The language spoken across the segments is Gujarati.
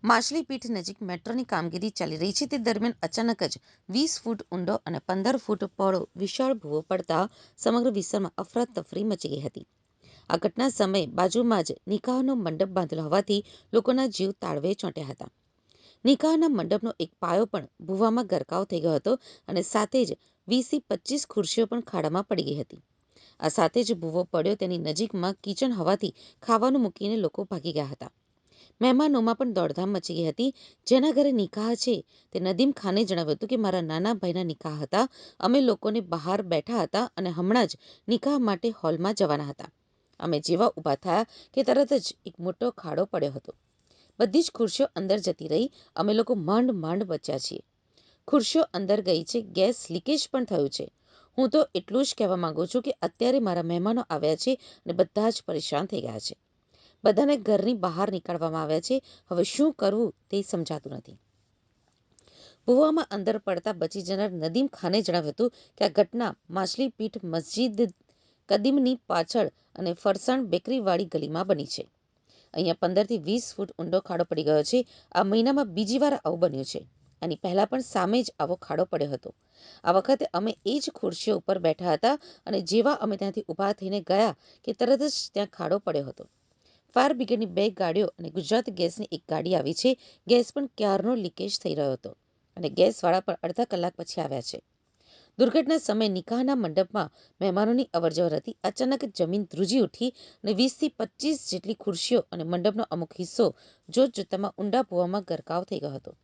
માછલીપીઠ નજીક મેટ્રોની કામગીરી ચાલી રહી છે તે દરમિયાન અચાનક જ 20 ફૂટ ઊંડો અને 15 ફૂટ પહોળો વિશાળ ભૂવો પડતા સમગ્ર વિસ્તારમાં અફરાતફરી મચી ગઈ હતી. આ ઘટના સમયે બાજુમાં જ નિકાહનો મંડપ બાંધેલો હોવાથી લોકોના જીવ તાળવે ચોંટ્યા હતા. નિકાહના મંડપનો એક પાયો પણ ભૂવામાં ગરકાવ થઈ ગયો હતો અને સાથે જ 20 થી 25 ખુરશીઓ પણ ખાડામાં પડી ગઈ હતી. આ સાથે જ ભૂવો પડ્યો તેની નજીકમાં કિચન હોવાથી ખાવાનું મૂકીને લોકો ભાગી ગયા હતા. મહેમાનોમાં પણ દોડધામ મચી ગઈ હતી. જેના ઘરે નિકાહ છે તે નદીમ ખાને જણાવ્યું હતું કે મારા નાના ભાઈના નિકાહ હતા. અમે લોકોને બહાર બેઠા હતા અને હમણાં જ નિકાહ માટે હોલમાં જવાના હતા. અમે જેવા ઊભા થયા કે તરત જ એક મોટો ખાડો પડ્યો હતો. બધી જ ખુરશીઓ અંદર જતી રહી. અમે લોકો માંડ બચ્યા છીએ. ખુરશીઓ અંદર ગઈ છે. ગેસ લીકેજ પણ થયું છે. હું તો એટલું જ કહેવા માંગુ છું કે અત્યારે મારા મહેમાનો આવ્યા છે અને બધા જ પરેશાન થઈ ગયા છે. બધાને ઘરની બહાર નીકાળવામાં આવ્યા છે. હવે શું કરવું તે સમજાતું નથી. ભૂવામાં અંદર પડતા બચી જનાર નદીમ ખાને જણાવ્યું હતું કે આ ઘટના માછલીપીઠ મસ્જિદ કદીમની પાછળ અને ફરસાણ બેકરીવાળી ગલીમાં બની છે. અહીંયા 15 થી 20 ફૂટ ઊંડો ખાડો પડી ગયો છે. આ મહિનામાં બીજી વાર આવું બન્યું છે. આની પહેલા પણ સામે જ આવો ખાડો પડ્યો હતો. આ વખતે અમે એ જ ખુરશીઓ ઉપર બેઠા હતા અને જેવા અમે ત્યાંથી ઊભા થઈને ગયા કે તરત જ ત્યાં ખાડો પડ્યો હતો. ફાયર બ્રિગેડની 2 ગાડીઓ અને ગુજરાત ગેસની 1 ગાડી આવી છે. ગેસ પણ ક્યારનો લીકેજ થઈ રહ્યો હતો અને ગેસવાળા પણ અડધા કલાક પછી આવ્યા છે. દુર્ઘટના સમયે નિકાહના મંડપમાં મહેમાનોની અવરજવર હતી. અચાનક જમીન ધ્રુજી ઉઠી અને 20 થી 25 જેટલી ખુરશીઓ અને મંડપનો અમુક હિસ્સો જોતજોતામાં ઊંડા ભૂવામાં ગરકાવ થઈ ગયો હતો.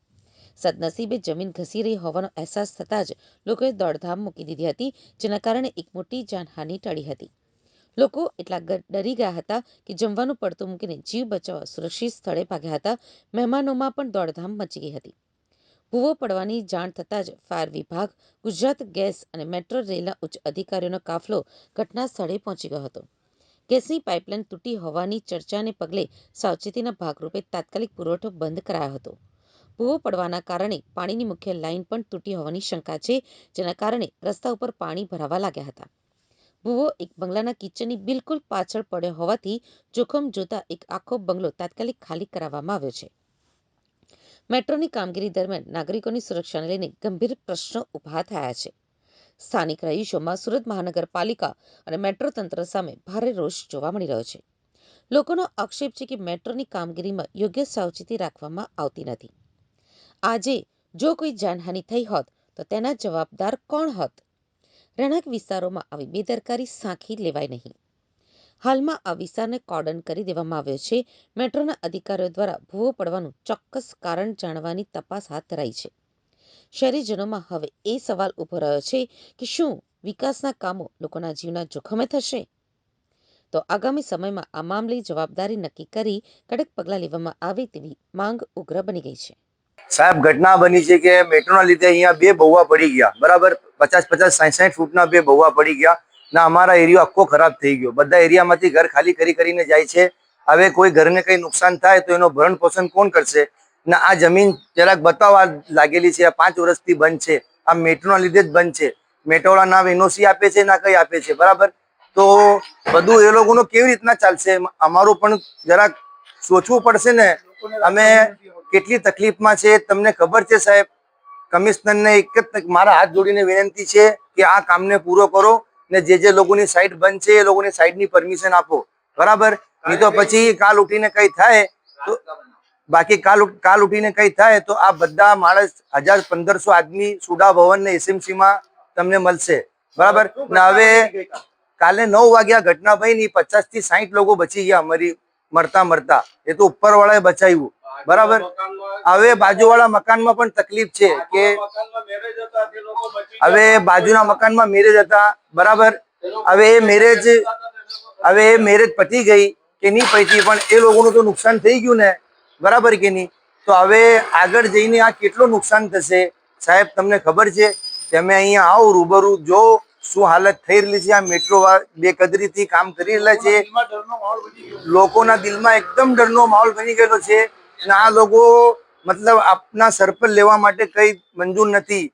સદનસીબે જમીન ઘસી રહી હોવાનો અહેસાસ થતાં જ લોકોએ દોડધામ મૂકી દીધી હતી, જેના કારણે એક મોટી જાનહાનિ ટળી હતી. લોકો એટલા ડરી ગયા હતા કે જમવાનું પડતું મૂકીને જીવ બચાવવા સુરક્ષિત સ્થળે ભાગ્યા હતા. મહેમાનોમાં પણ દોડધામ મચી ગઈ હતી. ભૂવો પડવાની જાણ થતાં જ ફાયર વિભાગ, ગુજરાત ગેસ અને મેટ્રો રેલના ઉચ્ચ અધિકારીઓનો કાફલો ઘટના સ્થળે પહોંચી ગયો હતો. ગેસની પાઇપલાઇન તૂટી હોવાની ચર્ચાને પગલે સાવચેતીના ભાગરૂપે તાત્કાલિક પુરવઠો બંધ કરાયો હતો. ભૂવો પડવાના કારણે પાણીની મુખ્ય લાઇન પણ તૂટી હોવાની શંકા છે, જેના કારણે રસ્તા ઉપર પાણી ભરાવા લાગ્યા હતા. ભૂવો એક બંગલાના કિચનની બિલકુલ પાછળ પડ્યો હોવાથી જોખમ જોતા એક આખો બંગલો તાત્કાલિક ખાલી કરાવવામાં આવ્યો છે. મેટ્રોની કામગીરી દરમિયાન નાગરિકોની સુરક્ષાને લઈને ગંભીર પ્રશ્નો ઊભા થયા છે. સ્થાનિક રહીશોમાં સુરત મહાનગરપાલિકા અને મેટ્રો તંત્ર સામે ભારે રોષ જોવા મળી રહ્યો છે. લોકોનો આક્ષેપ છે કે મેટ્રોની કામગીરીમાં યોગ્ય સાવચેતી રાખવામાં આવતી નથી. આજે જો કોઈ જાનહાનિ થઈ હોત તો તેના જવાબદાર કોણ હોત? રહેણાંક વિસ્તારોમાં આવી બેદરકારી સાંખી લેવાય નહીં. હાલમાં આ વિસ્તારને કોર્ડન કરી દેવામાં આવ્યો છે. મેટ્રોના અધિકારીઓ દ્વારા ભૂવો પડવાનું ચોક્કસ કારણ જાણવાની તપાસ હાથ ધરાઈ છે. શહેરીજનોમાં હવે એ સવાલ ઊભો રહ્યો છે કે શું વિકાસના કામો લોકોના જીવના જોખમે થશે? તો આગામી સમયમાં આ મામલે જવાબદારી નક્કી કરી કડક પગલાં લેવામાં આવે તેવી માંગ ઉગ્ર બની ગઈ છે. સાહેબ, ઘટના બની છે કે મેટ્રોના લીધે અહીંયા 2 ભવવા પડી ગયા. બરાબર 50-50, 60-60 ફૂટના 2 ભવવા પડી ગયા ના અમારા એરિયો આખો ખરાબ થઈ ગયો. બધા એરિયામાંથી ઘર ખાલી કરીને જાય છે. હવે કોઈ ઘરને કંઈ નુકસાન થાય તો એનો ભરણ પોષણ કોણ કરશે? ના આ જમીન જરાક બતાવવા લાગેલી છે. 5 વર્ષથી બંધ છે. આ મેટ્રોના લીધે જ બંધ છે. મેટ્રોવાળા ના એનઓસી આપે છે ના કંઈ આપે છે. બરાબર, તો બધું એ લોકોનું કેવી રીતના ચાલશે? અમારું પણ જરાક સોચવું પડશે ને. અમે કેટલી તકલીફમાં છે તમને ખબર છે સાહેબ. કમિશનરને એક જ મારા હાથ જોડીને વિનંતી છે કે આ કામને પૂરો કરો ને જે લોકોની સાઇટ બંધ છે એ લોકોની સાઇટની પરમિશન આપો. બરાબર, નહીં તો પછી કાલ ઉઠીને કંઈ થાય તો બાકી કાલ ઉઠીને કંઈ થાય તો આ બધા માણસ 1000-1500 આદમી સુડા ભવન ને એસએમસી માં તમને મળશે. બરાબર ને હવે કાલે 9 વાગ્યા ઘટના બની, 50 થી 60 લોકો બચી ગયા મરતા. એ તો ઉપર વાળાએ બચાવ્યું. બરાબર, હવે બાજુવાળા મકાનમાં પણ તકલીફ છે કે હવે બાજુના મકાનમાં મેરેજ હતા. બરાબર, હવે એ મેરેજ પતી ગઈ કે નહીં પતી પણ એ લોકોનું તો નુકસાન થઈ ગયું ને. બરાબર કે નહીં? તો હવે આગળ જઈને આ કેટલું નુકસાન થશે સાહેબ? તમને ખબર છે? તમે અહીંયા આવો રૂબરૂ જો શું હાલત થઈ રહેલી છે. આ મેટ્રો બેકદરીથી કામ કરી રહેલા છે. લોકોના દિલમાં એકદમ ડરનો માહોલ બની ગયેલો છે. આ લોકો મતલબ આપના સર પર લેવા માટે કઈ મંજૂર નથી.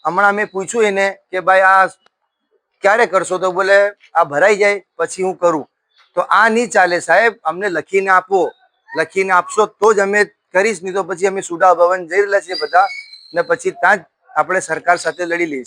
હમણાં મેં પૂછ્યું એને કે ભાઈ આ ક્યારે કરશો? તો બોલે આ ભરાઈ જાય પછી હું કરું. તો આ નહીં ચાલે સાહેબ. અમને લખીને આપો. લખીને આપશો તો જ અમે કરીશ, નહીં તો પછી અમે સુડા ભવન જઈ રહેલા છીએ બધા, ને પછી ત્યાં જ આપણે સરકાર સાથે લડી લઈશું.